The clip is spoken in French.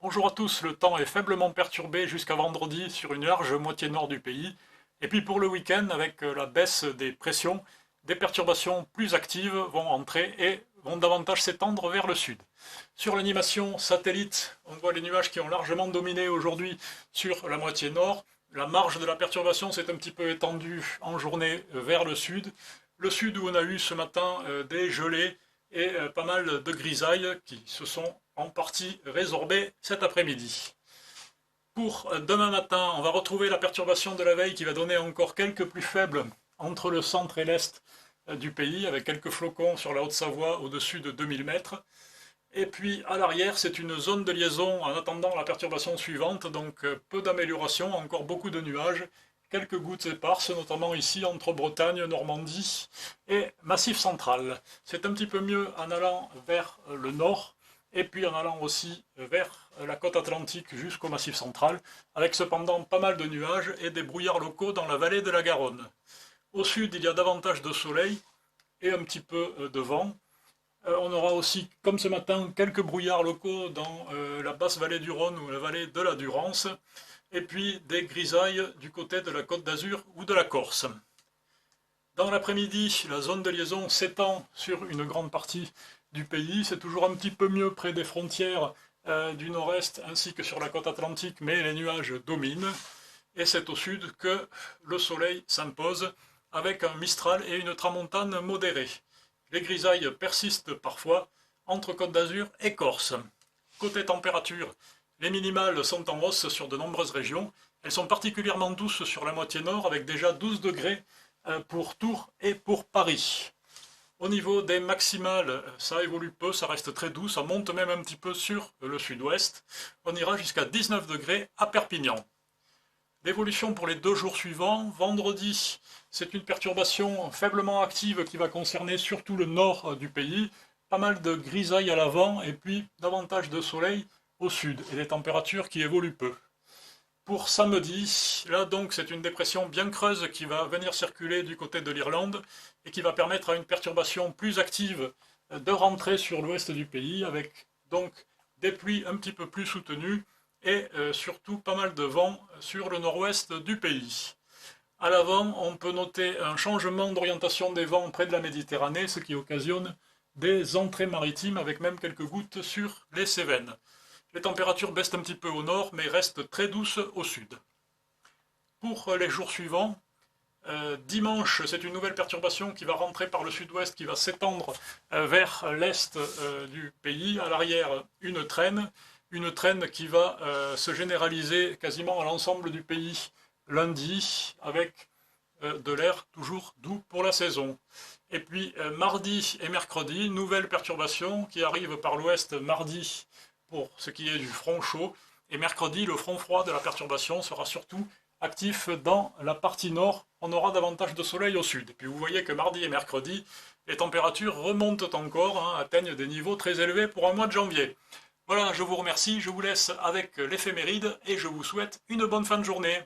Bonjour à tous, le temps est faiblement perturbé jusqu'à vendredi sur une large moitié nord du pays. Et puis pour le week-end, avec la baisse des pressions, des perturbations plus actives vont entrer et vont davantage s'étendre vers le sud. Sur l'animation satellite, on voit les nuages qui ont largement dominé aujourd'hui sur la moitié nord. La marge de la perturbation s'est un petit peu étendue en journée vers le sud. Le sud où on a eu ce matin des gelées et pas mal de grisailles qui se sont en partie résorbées cet après-midi. Pour demain matin, on va retrouver la perturbation de la veille qui va donner encore quelques plus faibles entre le centre et l'est du pays, avec quelques flocons sur la Haute-Savoie au-dessus de 2000 mètres. Et puis à l'arrière, c'est une zone de liaison en attendant la perturbation suivante, donc peu d'amélioration, encore beaucoup de nuages, quelques gouttes éparses, notamment ici entre Bretagne, Normandie et Massif central. C'est un petit peu mieux en allant vers le nord, et puis en allant aussi vers la côte atlantique jusqu'au Massif central, avec cependant pas mal de nuages et des brouillards locaux dans la vallée de la Garonne. Au sud, il y a davantage de soleil et un petit peu de vent. On aura aussi, comme ce matin, quelques brouillards locaux dans la basse vallée du Rhône ou la vallée de la Durance, et puis des grisailles du côté de la Côte d'Azur ou de la Corse. Dans l'après-midi, la zone de liaison s'étend sur une grande partie du pays. C'est toujours un petit peu mieux près des frontières du nord-est ainsi que sur la côte atlantique, mais les nuages dominent. Et c'est au sud que le soleil s'impose avec un mistral et une tramontane modérée. Les grisailles persistent parfois entre Côte d'Azur et Corse. Côté température, les minimales sont en hausse sur de nombreuses régions. Elles sont particulièrement douces sur la moitié nord avec déjà 12 degrés pour Tours et pour Paris. Au niveau des maximales, ça évolue peu, ça reste très doux, ça monte même un petit peu sur le sud-ouest. On ira jusqu'à 19 degrés à Perpignan. L'évolution pour les 2 jours suivants, vendredi, c'est une perturbation faiblement active qui va concerner surtout le nord du pays, pas mal de grisailles à l'avant et puis davantage de soleil au sud et des températures qui évoluent peu. Pour samedi, là donc c'est une dépression bien creuse qui va venir circuler du côté de l'Irlande et qui va permettre à une perturbation plus active de rentrer sur l'ouest du pays avec donc des pluies un petit peu plus soutenues et surtout pas mal de vent sur le nord-ouest du pays. À l'avant, on peut noter un changement d'orientation des vents près de la Méditerranée, ce qui occasionne des entrées maritimes avec même quelques gouttes sur les Cévennes. Les températures baissent un petit peu au nord, mais restent très douces au sud. Pour les jours suivants, dimanche, c'est une nouvelle perturbation qui va rentrer par le sud-ouest, qui va s'étendre vers l'est du pays. À l'arrière, une traîne qui va se généraliser quasiment à l'ensemble du pays lundi, avec de l'air toujours doux pour la saison. Et puis mardi et mercredi, nouvelle perturbation qui arrive par l'ouest mardi pour ce qui est du front chaud. Et mercredi, le front froid de la perturbation sera surtout actif dans la partie nord. On aura davantage de soleil au sud. Et puis vous voyez que mardi et mercredi, les températures remontent encore, atteignent des niveaux très élevés pour un mois de janvier. Voilà, je vous remercie, je vous laisse avec l'éphéméride et je vous souhaite une bonne fin de journée.